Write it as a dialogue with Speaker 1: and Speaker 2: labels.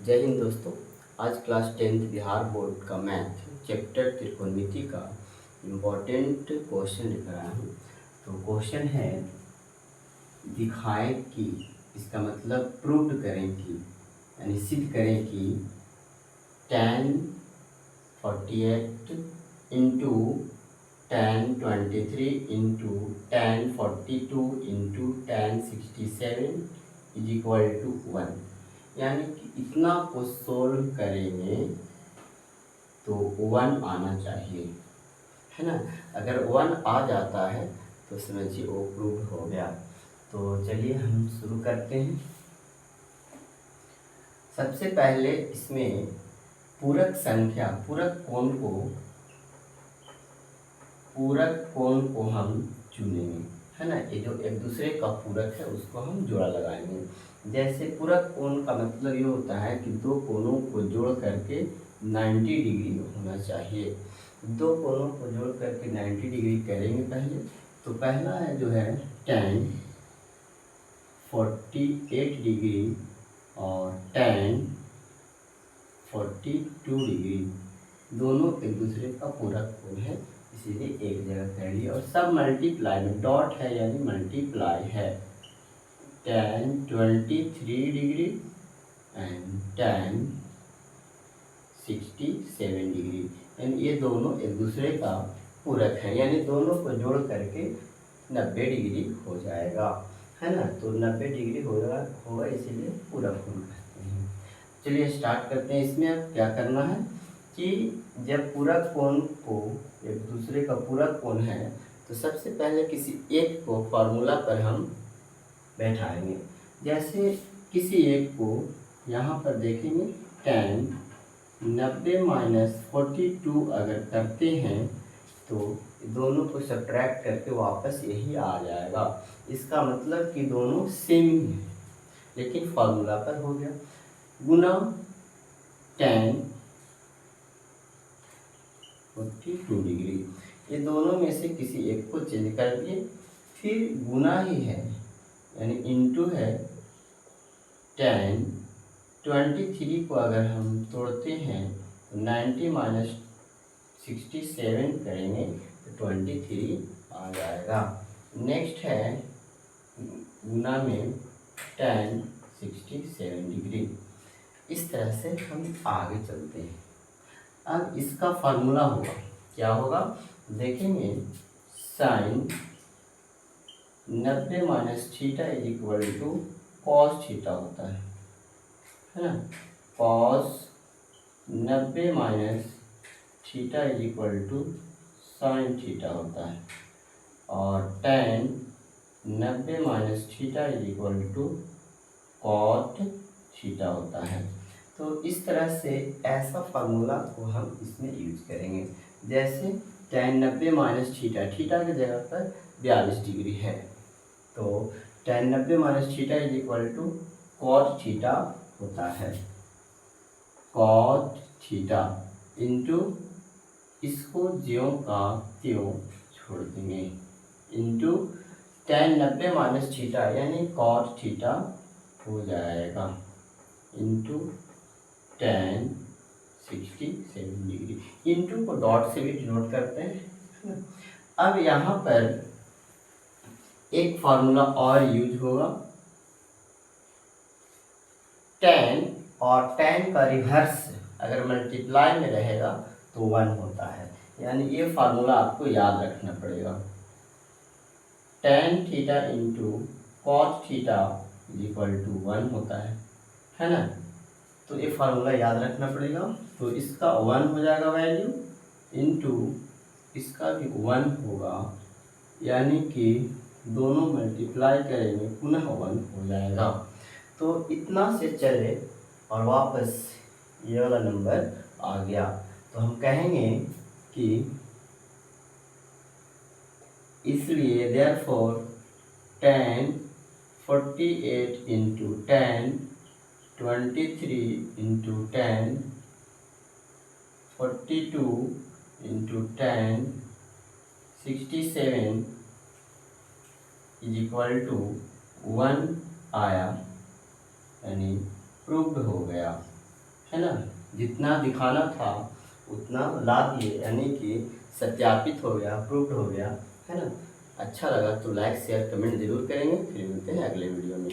Speaker 1: जय हिंद दोस्तों। आज क्लास 10th बिहार बोर्ड का मैथ चैप्टर त्रिकोणमिति का इम्पोर्टेंट क्वेश्चन लेकर आया हूँ। तो क्वेश्चन है, दिखाएं कि, इसका मतलब प्रूव करें कि यानी सिद्ध करें कि tan 48 into tan 23 into tan 42 into tan 67 is equal to 1। यानी कि इतना को सोल्व करेंगे तो 1 आना चाहिए, है ना। अगर 1 आ जाता है तो समझिए वो प्रूव हो गया। तो चलिए हम शुरू करते हैं। सबसे पहले इसमें पूरक संख्या, पूरक कोण को हम चुनेंगे, है ना। ये जो एक दूसरे का पूरक है उसको हम जोड़ा लगाएंगे। जैसे पूरक कोण का मतलब ये होता है कि दो कोणों को जोड़ करके 90 डिग्री होना चाहिए। दो कोणों को जोड़ करके 90 डिग्री करेंगे पहले। तो पहला है जो है tan 48 डिग्री और tan 42 डिग्री, दोनों एक दूसरे का पूरक कोण है, इसीलिए एक जगह कर लिया। और सब मल्टीप्लाई में डॉट है यानी मल्टीप्लाई है। tan 23 degree and tan 67 degree, यानी ये दोनों एक दूसरे का पूरक है, यानी दोनों को जोड़ करके 90 डिग्री हो जाएगा, है ना। तो 90 डिग्री होगा इसीलिए पूरक कोण कहते हैं। चलिए स्टार्ट करते हैं। इसमें अब क्या करना है कि जब पूरक कोण को, एक दूसरे का पूरक कोण है, तो सबसे पहले किसी एक को फार्मूला पर हम बैठाएंगे। जैसे किसी एक को यहाँ पर देखेंगे, tan 90 माइनस 42 अगर करते हैं तो दोनों को सब्ट्रैक्ट करके वापस यही आ जाएगा। इसका मतलब कि दोनों सेम ही है, लेकिन फार्मूला पर हो गया। गुना tan 42 डिग्री, ये दोनों में से किसी एक को चेंज कर दिए, फिर गुना ही है यानी इंटू है। tan 23 को अगर हम तोड़ते हैं तो 90 माइनस 67 करेंगे तो 23 आ जाएगा। नेक्स्ट है गुना में tan 67 डिग्री। इस तरह से हम आगे चलते हैं। अब इसका फार्मूला होगा, क्या होगा देखेंगे। Sine 90 minus theta is equal to cos theta होता है ना। Cos 90 minus theta is equal to sine theta होता है, और tan 90 minus theta is equal to cot theta होता है। तो इस तरह से ऐसा फार्मूला को हम इसमें यूज करेंगे। जैसे tan 90 माइनस थीटा, थीटा की जगह पर 42 डिग्री है, तो tan 90 minus theta is equal to cot theta होता है। कॉट थीटा इंटू, इसको ज्यों का त्यों छोड़ देंगे, इंटू tan 90 माइनस थीटा यानी कॉट थीटा हो जाएगा, into tan 67 degree. Into co dot से भी डिनोट करते हैं। अब यहाँ पर एक फार्मूला और यूज होगा। tan और tan का रिवर्स अगर मल्टीप्लाई में रहेगा तो 1 होता है, यानी ये फार्मूला आपको याद रखना पड़ेगा। tan theta into cot theta is equal to 1 होता है ना। तो ये फार्मूला याद रखना पड़ेगा। तो इसका 1 हो जाएगा वैल्यू, इंटू इसका भी 1 होगा, यानी कि दोनों मल्टीप्लाई करेंगे पुनः 1 हो जाएगा। तो इतना से चले और वापस ये वाला नंबर आ गया, तो हम कहेंगे कि इसलिए therefore tan 48 into tan 23 into tan 42 into tan 67 is equal to 1 आया, यानी प्रूव्ड हो गया। है ना। जितना दिखाना था उतना ला दिए, यानी कि सत्यापित हो गया, अप्रूव्ड हो गया, है ना। अच्छा लगा तो लाइक शेयर कमेंट ज़रूर करेंगे। फिर मिलते हैं अगले वीडियो में।